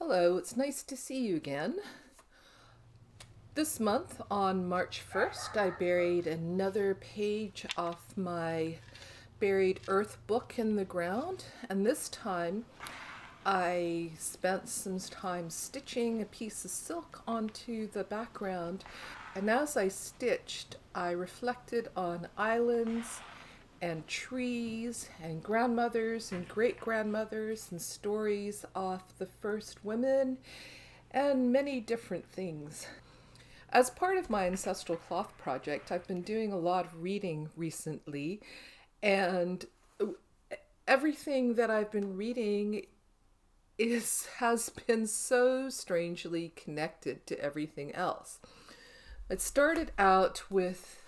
Hello, it's nice to see you again. This month, on March 1st, I buried another page off my Buried Earth book in the ground, and this time I spent some time stitching a piece of silk onto the background, and as I stitched, I reflected on islands and trees and grandmothers and great grandmothers and stories of the first women and many different things. As part of my Ancestral Cloth project, I've been doing a lot of reading recently, and everything that I've been reading has been so strangely connected to everything else. It started out with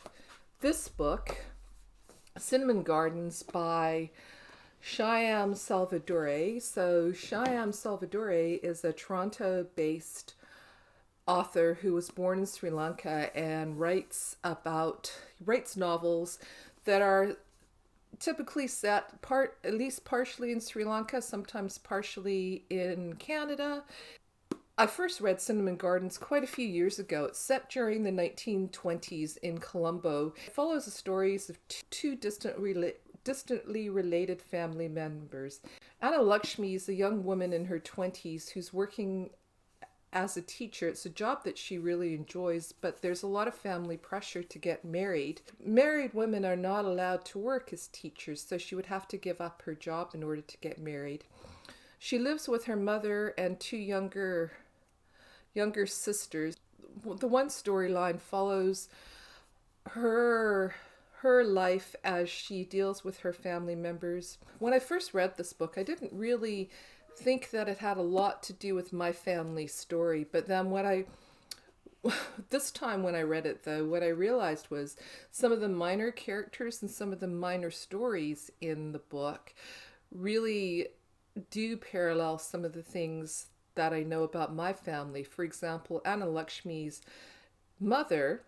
this book, Cinnamon Gardens by Shyam Selvadurai. So Shyam Selvadurai is a Toronto-based author who was born in Sri Lanka and writes novels that are typically set at least partially in Sri Lanka, sometimes partially in Canada. I first read Cinnamon Gardens quite a few years ago. It's set during the 1920s in Colombo. It follows the stories of two distantly related family members. Anna Lakshmi is a young woman in her 20s who's working as a teacher. It's a job that she really enjoys, but there's a lot of family pressure to get married. Married women are not allowed to work as teachers, so she would have to give up her job in order to get married. She lives with her mother and two younger sisters. The one storyline follows her life as she deals with her family members. When I first read this book, I didn't really think that it had a lot to do with my family story, but then this time when I read it though, what I realized was some of the minor characters and some of the minor stories in the book really do parallel some of the things that I know about my family. For example, Anna Lakshmi's mother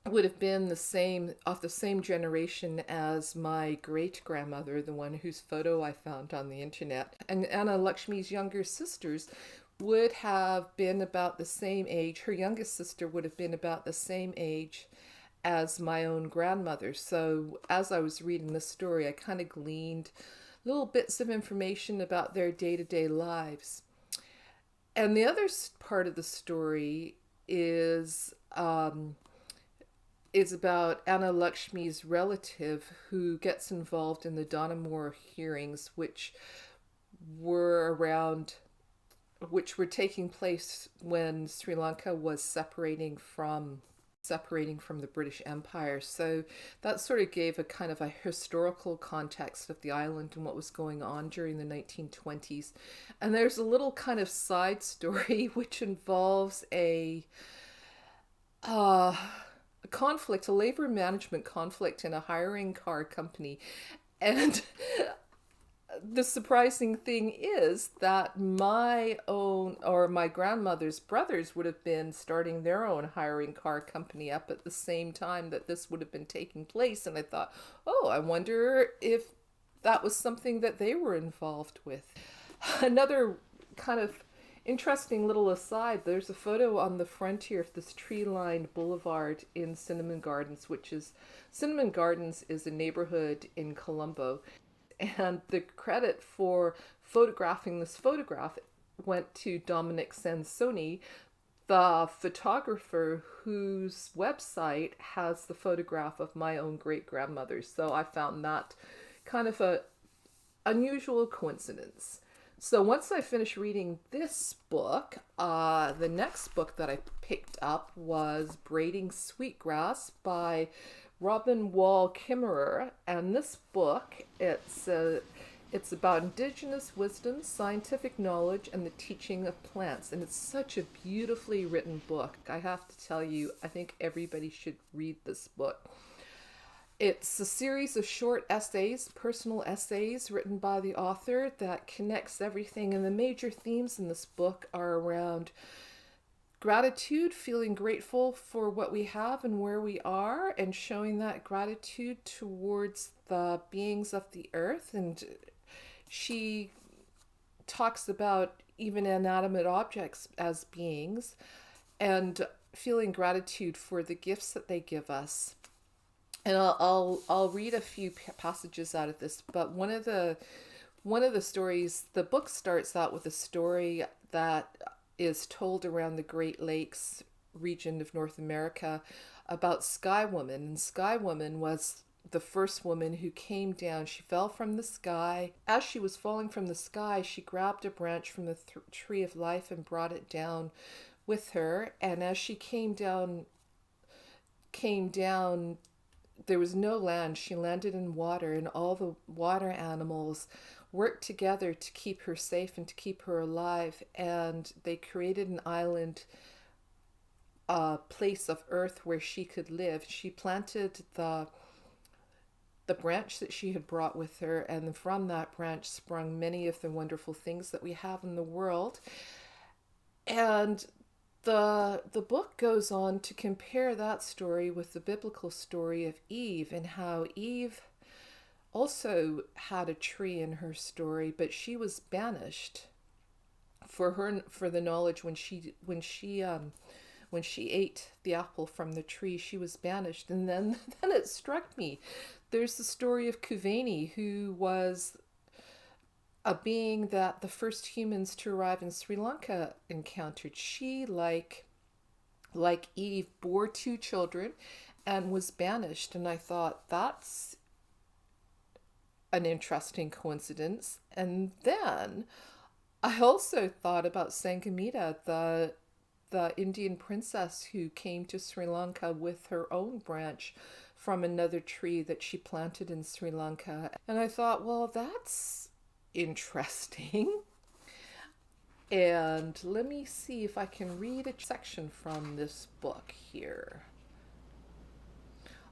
would have been the same generation as my great grandmother, the one whose photo I found on the internet. And Anna Lakshmi's younger sisters would have been about the same age. Her youngest sister would have been about the same age as my own grandmother. So as I was reading this story, I kind of gleaned little bits of information about their day-to-day lives. And the other part of the story is about Anna Lakshmi's relative who gets involved in the Donamore hearings, which were taking place when Sri Lanka was separating from the British Empire. So that sort of gave a kind of a historical context of the island and what was going on during the 1920s. And there's a little kind of side story which involves a conflict, a labor management conflict in a hiring car company. And the surprising thing is that my grandmother's brothers would have been starting their own hiring car company up at the same time that this would have been taking place. And I thought, oh, I wonder if that was something that they were involved with. Another kind of interesting little aside, there's a photo on the frontier of this tree-lined boulevard in Cinnamon Gardens, Cinnamon Gardens is a neighborhood in Colombo. And the credit for photographing this photograph went to Dominic Sansoni, the photographer whose website has the photograph of my own great-grandmother. So I found that kind of a unusual coincidence. So once I finished reading this book, the next book that I picked up was Braiding Sweetgrass by Robin Wall Kimmerer. And this book, it's about Indigenous wisdom, scientific knowledge, and the teaching of plants. And it's such a beautifully written book. I have to tell you, I think everybody should read this book. It's a series of short essays, personal essays written by the author that connects everything. And the major themes in this book are around gratitude, feeling grateful for what we have and where we are, and showing that gratitude towards the beings of the earth. And she talks about even inanimate objects as beings, and feeling gratitude for the gifts that they give us. And I'll read a few passages out of this, but one of the stories, the book starts out with a story that is told around the Great Lakes region of North America about Sky Woman. And Sky Woman was the first woman who came down. She fell from the sky. As she was falling from the sky, she grabbed a branch from the tree of life and brought it down with her. And as she came down, there was no land. She landed in water, and all the water animals worked together to keep her safe and to keep her alive. And they created an island, a place of earth where she could live. She planted the branch that she had brought with her, and from that branch sprung many of the wonderful things that we have in the world. And the book goes on to compare that story with the biblical story of Eve, and how Eve also had a tree in her story, but she was banished for the knowledge when she ate the apple from the tree. She was banished. And then it struck me, there's the story of Kuveni, who was a being that the first humans to arrive in Sri Lanka encountered. She, like Eve, bore 2 children and was banished. And I thought, that's an interesting coincidence. And then I also thought about Sangamita, the Indian princess who came to Sri Lanka with her own branch from another tree that she planted in Sri Lanka. And I thought, well, that's interesting. And let me see if I can read a section from this book here.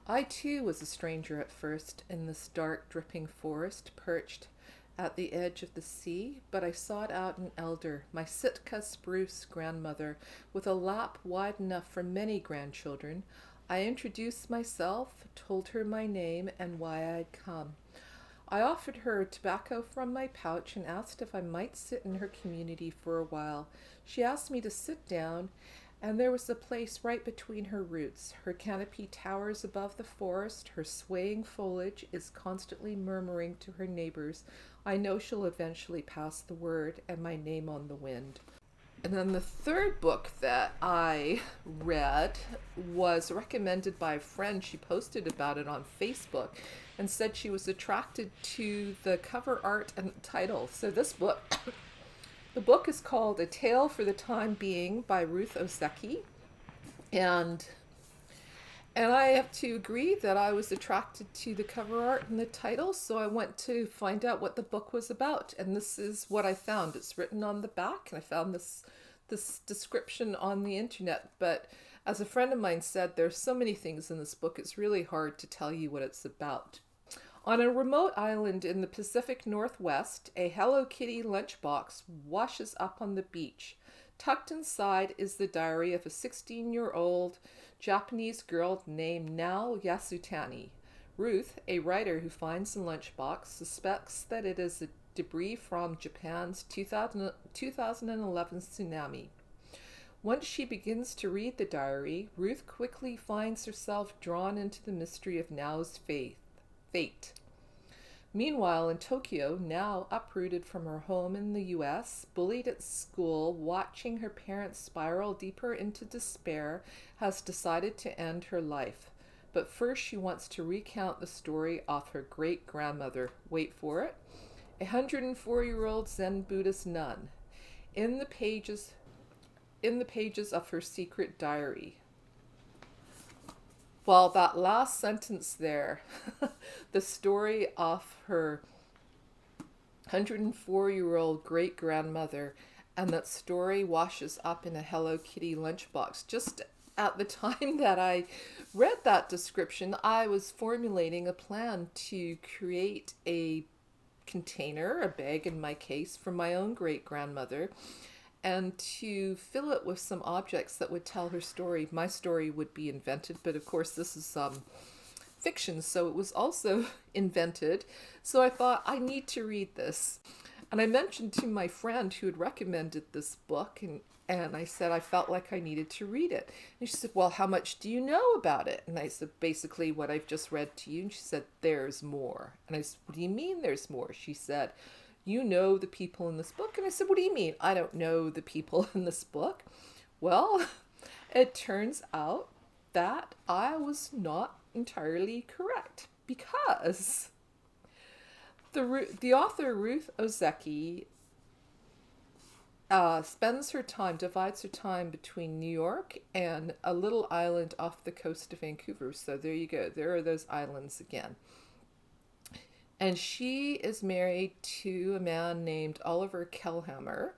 I too was a stranger at first in this dark, dripping forest perched at the edge of the sea, but I sought out an elder, my Sitka spruce grandmother, with a lap wide enough for many grandchildren. I introduced myself, told her my name and why I'd come. I offered her tobacco from my pouch and asked if I might sit in her community for a while. She asked me to sit down, and there was a place right between her roots. Her canopy towers above the forest. Her swaying foliage is constantly murmuring to her neighbors, I know she'll eventually pass the word, and my name on the wind. And then the third book that I read was recommended by a friend. She posted about it on Facebook and said she was attracted to the cover art and title. So this book, the book is called A Tale for the Time Being by Ruth Ozeki. And I have to agree that I was attracted to the cover art and the title, so I went to find out what the book was about. And this is what I found. It's written on the back, and I found this description on the internet. But as a friend of mine said, there's so many things in this book, it's really hard to tell you what it's about. On a remote island in the Pacific Northwest, a Hello Kitty lunchbox washes up on the beach. Tucked inside is the diary of a 16-year-old Japanese girl named Nao Yasutani. Ruth, a writer who finds the lunchbox, suspects that it is a debris from Japan's 2011 tsunami. Once she begins to read the diary, Ruth quickly finds herself drawn into the mystery of Nao's fate. Meanwhile, in Tokyo, Nao, uprooted from her home in the U.S., bullied at school, watching her parents spiral deeper into despair, has decided to end her life. But first she wants to recount the story of her great-grandmother, wait for it, a 104-year-old Zen Buddhist nun, in the pages of her secret diary. Well, that last sentence there, the story of her 104-year-old great-grandmother, and that story washes up in a Hello Kitty lunchbox. Just at the time that I read that description, I was formulating a plan to create a container, a bag in my case, for my own great-grandmother, and to fill it with some objects that would tell her story. My story would be invented, but of course this is fiction, so it was also invented. So I thought, I need to read this. And I mentioned to my friend who had recommended this book, and I said I felt like I needed to read it. And she said, well, how much do you know about it? And I said, basically what I've just read to you. And she said, there's more. And I said, what do you mean there's more? She said, you know the people in this book. And I said, what do you mean? I don't know the people in this book. Well, it turns out that I was not entirely correct, because the author Ruth Ozeki divides her time between New York and a little island off the coast of Vancouver. So there you go. There are those islands again. And she is married to a man named Oliver Kellhammer.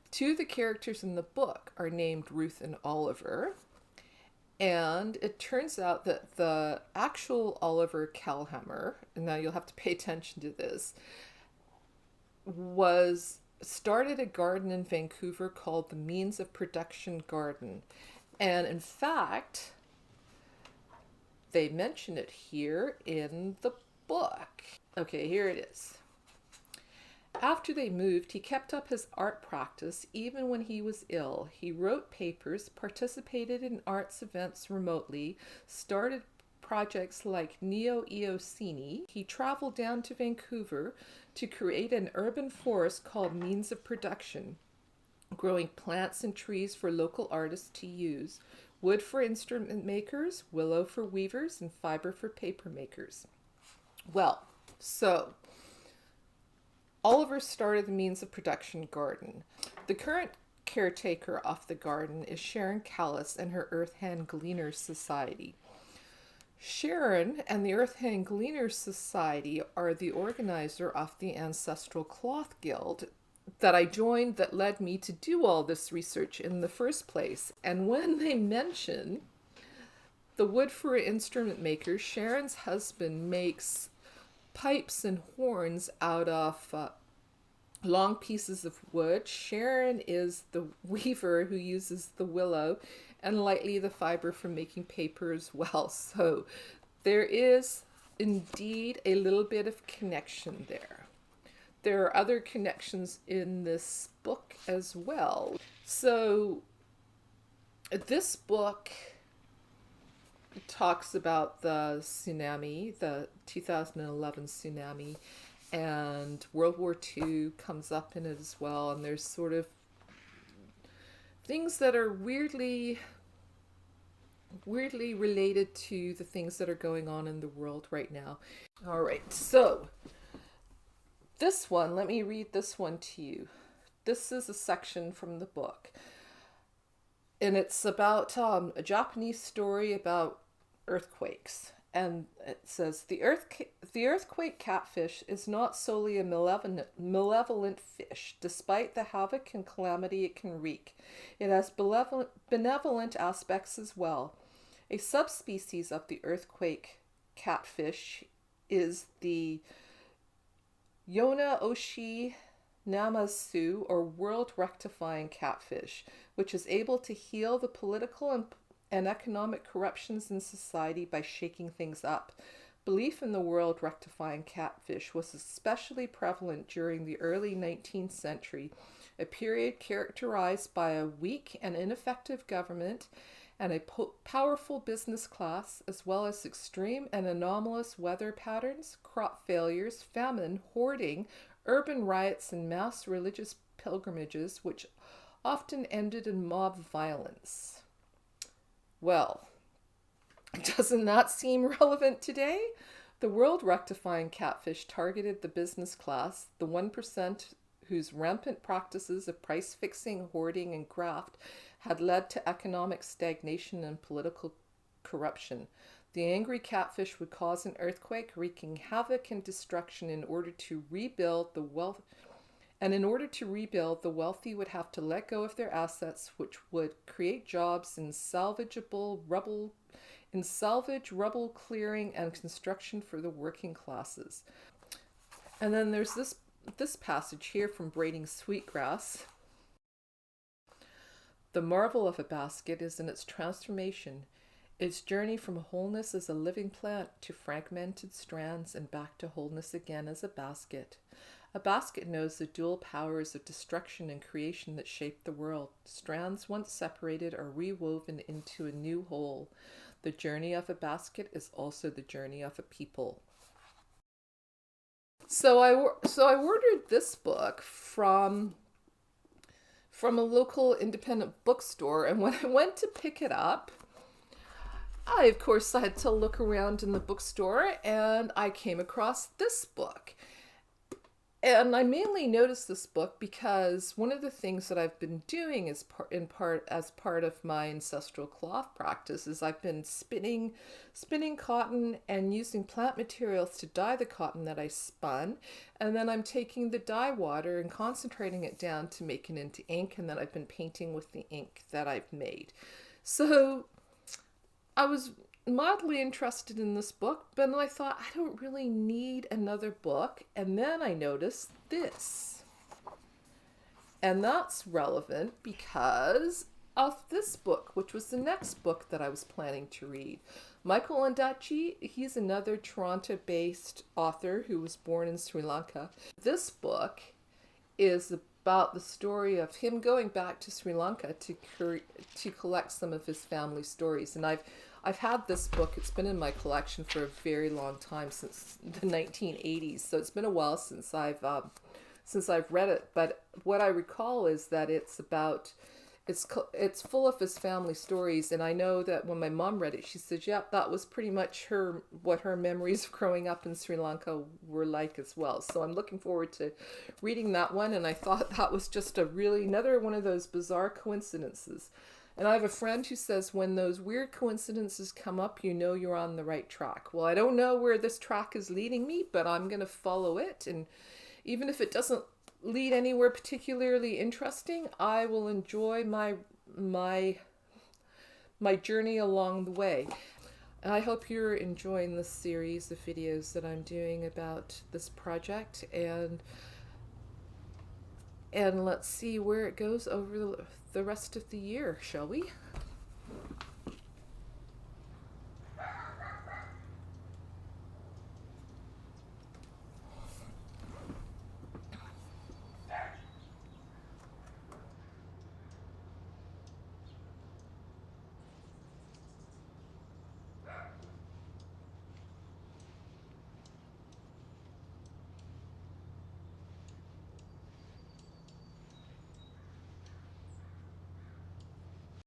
Two of the characters in the book are named Ruth and Oliver. And it turns out that the actual Oliver Kellhammer, and now you'll have to pay attention to this, started a garden in Vancouver called the Means of Production Garden. And in fact, they mention it here in the book. Okay, here it is. After they moved, he kept up his art practice even when he was ill. He wrote papers, participated in arts events remotely, started projects like Neo-Eocene. He traveled down to Vancouver to create an urban forest called Means of Production, growing plants and trees for local artists to use, wood for instrument makers, willow for weavers, and fiber for paper makers. Well, so Oliver started the Means of Production garden. The current caretaker of the garden is Sharon Callis and her Earthand Gleaners Society. Sharon and the Earthand Gleaners Society are the organizer of the Ancestral Cloth Guild that I joined, that led me to do all this research in the first place. And when they mention the wood for instrument makers, Sharon's husband makes pipes and horns out of long pieces of wood. Sharon is the weaver who uses the willow and lightly the fiber for making paper as well. So there is indeed a little bit of connection there. There are other connections in this book as well. So this book talks about the tsunami, the 2011 tsunami, and World War II comes up in it as well. And there's sort of things that are weirdly related to the things that are going on in the world right now. All right, so this one, let me read this one to you. This is a section from the book, and it's about a Japanese story about earthquakes. And it says, the earthquake catfish is not solely a malevolent fish. Despite the havoc and calamity it can wreak, it has benevolent aspects as well. A subspecies of the earthquake catfish is the Yona Oshi Namasu, or world rectifying catfish, which is able to heal the political and economic corruptions in society by shaking things up. Belief in the world rectifying catfish was especially prevalent during the early 19th century, a period characterized by a weak and ineffective government and a powerful business class, as well as extreme and anomalous weather patterns, crop failures, famine, hoarding, urban riots, and mass religious pilgrimages, which often ended in mob violence. Well, doesn't that seem relevant today? The world rectifying catfish targeted the business class, the 1% whose rampant practices of price fixing, hoarding, and graft had led to economic stagnation and political corruption. The angry catfish would cause an earthquake, wreaking havoc and destruction in order to rebuild the wealth. And in order to rebuild, the wealthy would have to let go of their assets, which would create jobs in salvage, rubble clearing, and construction for the working classes. And then there's this passage here from Braiding Sweetgrass. The marvel of a basket is in its transformation, its journey from wholeness as a living plant to fragmented strands and back to wholeness again as a basket. A basket knows the dual powers of destruction and creation that shape the world. Strands once separated are rewoven into a new whole. The journey of a basket is also the journey of a people. So I ordered this book from a local independent bookstore, and when I went to pick it up, of course, I had to look around in the bookstore, and I came across this book. And I mainly noticed this book because one of the things that I've been doing as part of my ancestral cloth practice is I've been spinning cotton and using plant materials to dye the cotton that I spun, and then I'm taking the dye water and concentrating it down to make it into ink, and then I've been painting with the ink that I've made. So I was mildly interested in this book, but then I thought I don't really need another book, and then I noticed this. And that's relevant because of this book, which was the next book that I was planning to read. Michael Ondaatje, he's another Toronto-based author who was born in Sri Lanka. This book is about the story of him going back to Sri Lanka to collect some of his family stories. And I've had this book. It's been in my collection for a very long time, since the 1980s. So it's been a while since I've read it. But what I recall is that it's full of his family stories. And I know that when my mom read it, she said, "Yep, that was pretty much what her memories of growing up in Sri Lanka were like as well." So I'm looking forward to reading that one. And I thought that was just another one of those bizarre coincidences. And I have a friend who says when those weird coincidences come up, you know you're on the right track. Well, I don't know where this track is leading me, but I'm going to follow it. And even if it doesn't lead anywhere particularly interesting, I will enjoy my journey along the way. And I hope you're enjoying this series of videos that I'm doing about this project, and let's see where it goes over the rest of the year, shall we?